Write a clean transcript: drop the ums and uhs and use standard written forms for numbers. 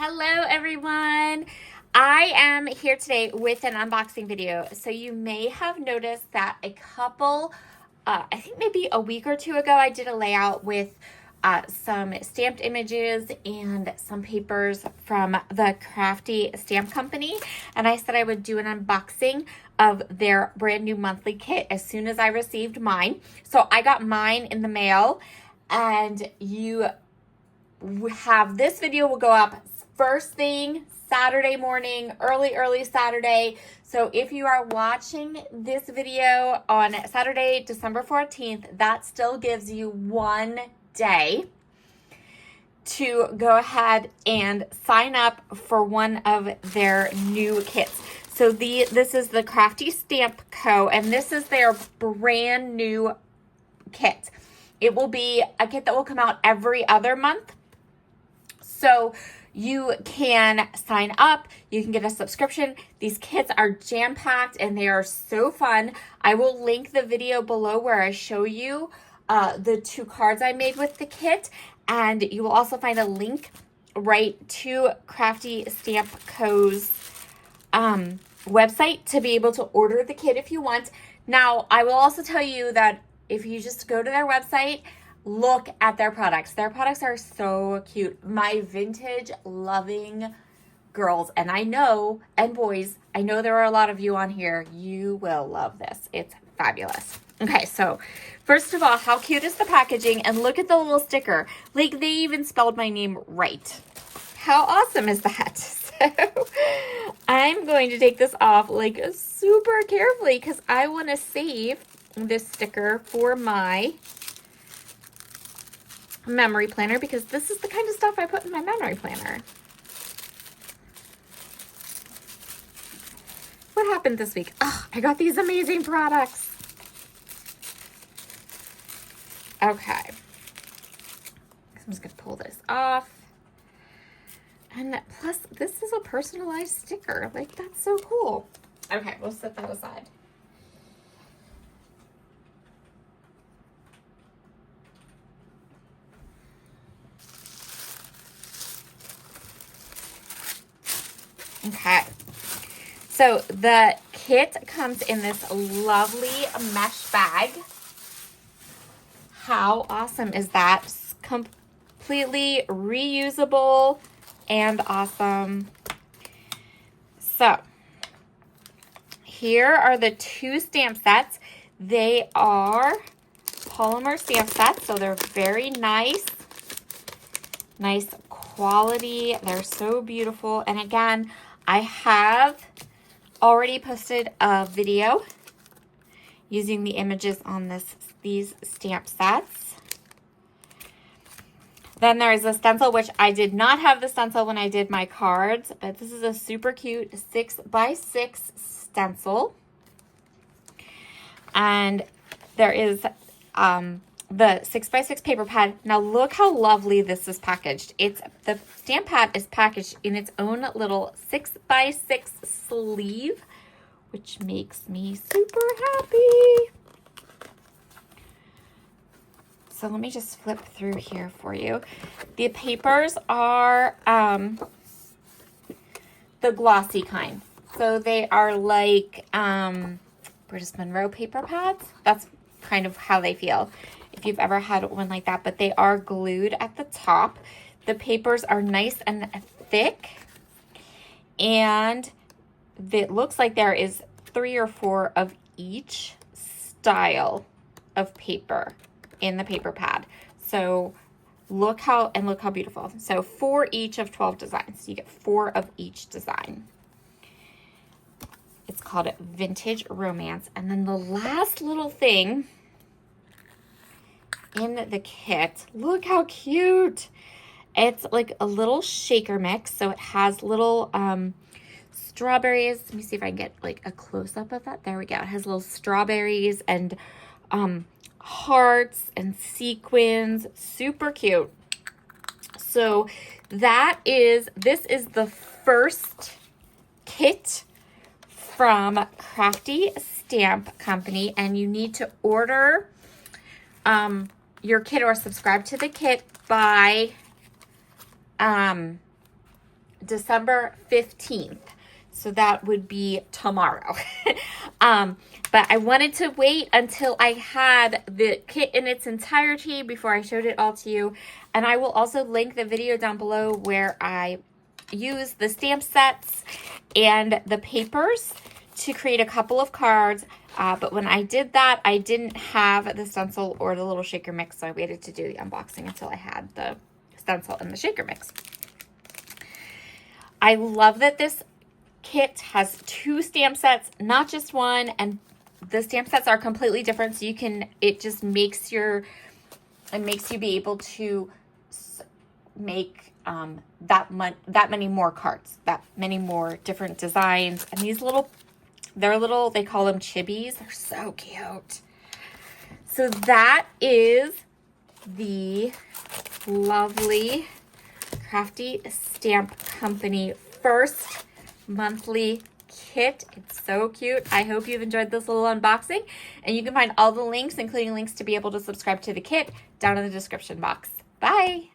Hello everyone. I am here today with an unboxing video. So you may have noticed that a couple, I think maybe a week or two ago, I did a layout with some stamped images and some papers from the Crafty stamp company. And I said I would do an unboxing of their brand new monthly kit as soon as I received mine. So I got mine in the mail, and you have this video will go up first thing Saturday morning, early Saturday. So if you are watching this video on Saturday, December 14th, that still gives you 1 day to go ahead and sign up for one of their new kits. So this is the Crafty Stamp Co., and this is their brand new kit. It will be a kit that will come out every other month. So you can sign up, you can get a subscription. These kits are jam-packed and they are so fun. I will link the video below where I show you the 2 cards I made with the kit, and you will also find a link right to Crafty Stamp Co.'s website to be able to order the kit if you want. Now, I will also tell you that if you just go to their website, look at their products. Their products are so cute. My vintage loving girls, and boys, I know there are a lot of you on here. You will love this. It's fabulous. Okay, so first of all, how cute is the packaging? And look at the little sticker. Like, they even spelled my name right. How awesome is that? So I'm going to take this off like super carefully because I want to save this sticker for my memory planner, because this is the kind of stuff I put in my memory planner. What happened this week? Oh, I got these amazing products. Okay. I'm just going to pull this off. And plus, this is a personalized sticker. Like, that's so cool. Okay, we'll set that aside. Okay, so the kit comes in this lovely mesh bag. How awesome is that? It's completely reusable and awesome. So here are the 2 stamp sets. They are polymer stamp sets, so they're very nice quality. They're so beautiful. And again, I have already posted a video using the images on these stamp sets. Then there is a stencil, which I did not have the stencil when I did my cards, but this is a super cute 6x6 stencil. And there is the 6x6 paper pad. Now look how lovely this is packaged. The stamp pad is packaged in its own little 6x6 sleeve, which makes me super happy. So let me just flip through here for you. The papers are the glossy kind. So they are like British Monroe paper pads. That's kind of how they feel, if you've ever had one like that, but they are glued at the top. The papers are nice and thick, and it looks like there is 3 or 4 of each style of paper in the paper pad. So look how beautiful. So 4 each of 12 designs. You get 4 of each design. It's called Vintage Romance. And then the last little thing in the kit, look how cute. It's like a little shaker mix. So it has little strawberries. Let me see if I can get like a close-up of that. There we go. It has little strawberries and hearts and sequins. Super cute. So this is the first kit from Crafty Stamp Company, and you need to order your kit or subscribe to the kit by December 15th. So that would be tomorrow. But I wanted to wait until I had the kit in its entirety before I showed it all to you. And I will also link the video down below where I use the stamp sets and the papers to create a couple of cards. But when I did that, I didn't have the stencil or the little shaker mix, so I waited to do the unboxing until I had the stencil and the shaker mix. I love that this kit has 2 stamp sets, not just one, and the stamp sets are completely different, so it just makes you be able to make that many more cards, that many more different designs. And these they call them chibis. They're so cute. So that is the lovely Crafty Stamp Company first monthly kit. It's so cute. I hope you've enjoyed this little unboxing, and you can find all the links, including links to be able to subscribe to the kit, down in the description box. Bye!